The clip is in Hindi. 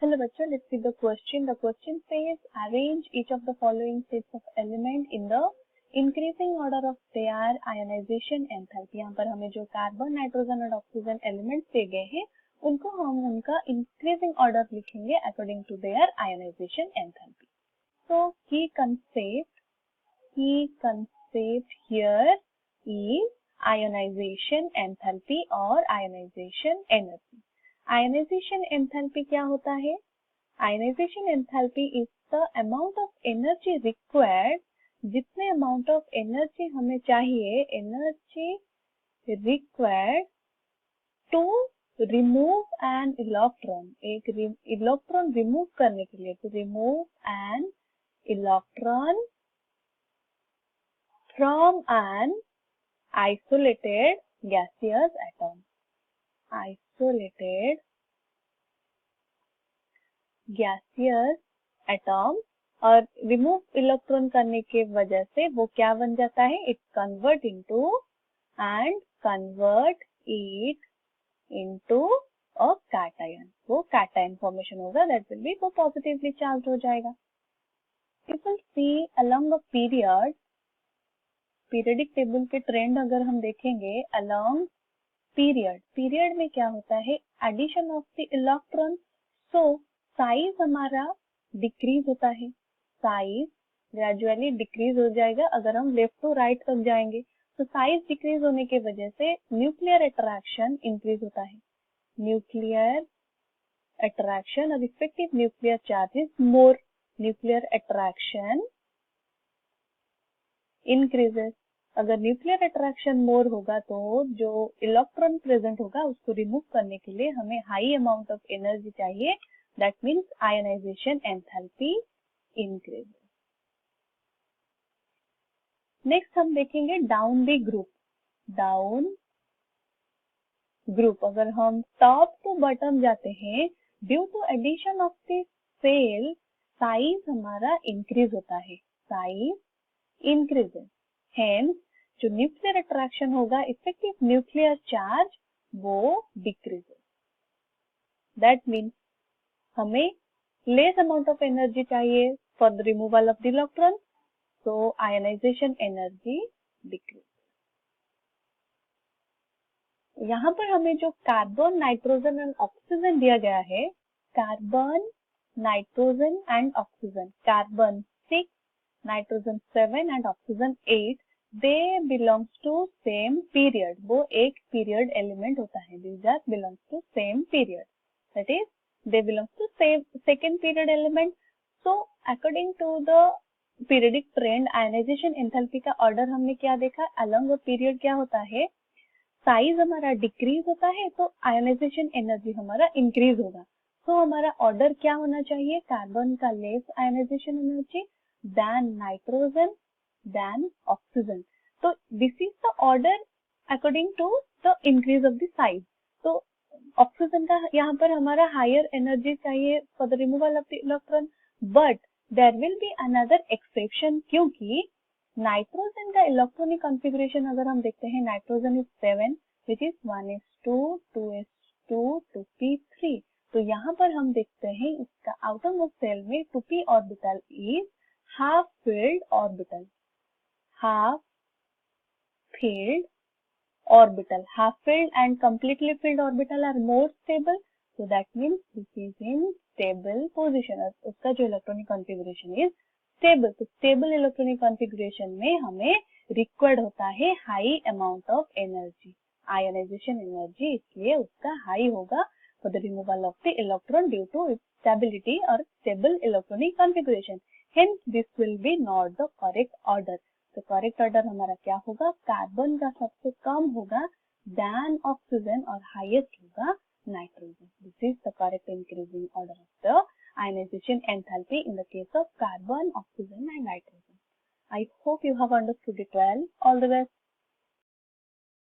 Hello बच्चों, let's see the question. The question says arrange each of the following sets of element in the increasing order of their ionization enthalpy. यहाँ पर हमें जो कार्बन, नाइट्रोजन और ऑक्सीजन एलिमेंट्स दिए गए हैं उनको हम उनका इंक्रीजिंग ऑर्डर लिखेंगे according to their ionization enthalpy. So key concept here is ionization enthalpy or ionization energy. Ionization enthalpy क्या होता है? Ionization enthalpy is the amount of energy required, जितने अमाउंट ऑफ एनर्जी हमें चाहिए, energy required to remove an electron, एक इलेक्ट्रॉन रिमूव करने के लिए, to remove an electron from an isolated gaseous atom. Isolated gaseous atom, और रिमूव इलेक्ट्रॉन करने के वजह से वो क्या बन जाता है? It convert into a cation. वो कैटायन फॉर्मेशन होगा, दैट विल बी, वो पॉजिटिवली चार्ज हो जाएगा. If will see along a period, periodic table के ट्रेंड अगर हम देखेंगे अलोंग पीरियड में क्या होता है? Addition of the electron. So size हमारा डिक्रीज होता है, साइज ग्रेजुअली डिक्रीज हो जाएगा अगर हम लेफ्ट टू राइट तक जाएंगे. तो साइज डिक्रीज होने के वजह से न्यूक्लियर अट्रैक्शन इंक्रीज होता है. न्यूक्लियर अट्रैक्शन और effective nuclear charge is more. Nuclear attraction increases. अगर न्यूक्लियर अट्रैक्शन मोर होगा तो जो इलेक्ट्रॉन प्रेजेंट होगा उसको रिमूव करने के लिए हमें हाई अमाउंट ऑफ एनर्जी चाहिए. That means ionization enthalpy increases. Next हम देखेंगे down the group. Down group, अगर हम टॉप टू बॉटम जाते हैं, due to addition of the shell size हमारा इंक्रीज होता है, साइज इंक्रीजेस. हेंस जो न्यूक्लियर अट्रैक्शन होगा, इफेक्टिव न्यूक्लियर चार्ज वो डिक्रीजेस. दैट मीन्स हमें लेस अमाउंट ऑफ एनर्जी चाहिए for the removal of the electron, so ionization energy decrease. यहाँ पर हमें जो कार्बन, नाइट्रोजन एंड ऑक्सीजन दिया गया है, carbon, nitrogen and oxygen, carbon 6, nitrogen 7 and oxygen 8, they belongs to same period. वो एक पीरियड एलिमेंट होता है. These are belongs to same period. That is, they belongs to same second period element. So, according to the periodic trend, ionization enthalpy का ऑर्डर हमने क्या देखा? along a period क्या होता है? साइज हमारा डिक्रीज होता है तो आयोनाइजेशन एनर्जी हमारा इंक्रीज होगा. तो हमारा ऑर्डर क्या होना चाहिए? कार्बन का less ionization energy, then nitrogen, than oxygen. So this is the order according to the increase of the size. तो ऑक्सीजन का यहाँ पर हमारा हायर एनर्जी चाहिए for the removal of the electron, but there will be another exception, क्योंकि नाइट्रोजन का इलेक्ट्रॉनिक कॉन्फ़िगरेशन अगर हम देखते हैं, nitrogen is 7 which is 1s2 2s2 2p3. तो यहाँ पर हम देखते हैं इसका आउटरमोस्ट शेल में 2p orbital is half filled orbital. half filled orbital, half filled and completely filled orbital are more stable, so that means this is in stable position. उसका जो इलेक्ट्रॉनिक कॉन्फ़िगरेशन इज स्टेबल. तो स्टेबल इलेक्ट्रॉनिक कॉन्फ़िगरेशन में हमें रिक्वायर्ड होता है high amount of energy, ionization energy, इसलिए उसका हाई होगा for the removal of the electron due to its stability और stable electronic configuration. Hence this will be not the correct order. तो करेक्ट ऑर्डर हमारा क्या होगा? कार्बन का सबसे कम होगा, देन ऑक्सीजन, और हाईएस्ट होगा nitrogen. This is the correct increasing order of the ionization enthalpy in the case of carbon, oxygen and nitrogen. I hope you have understood it well. All the best.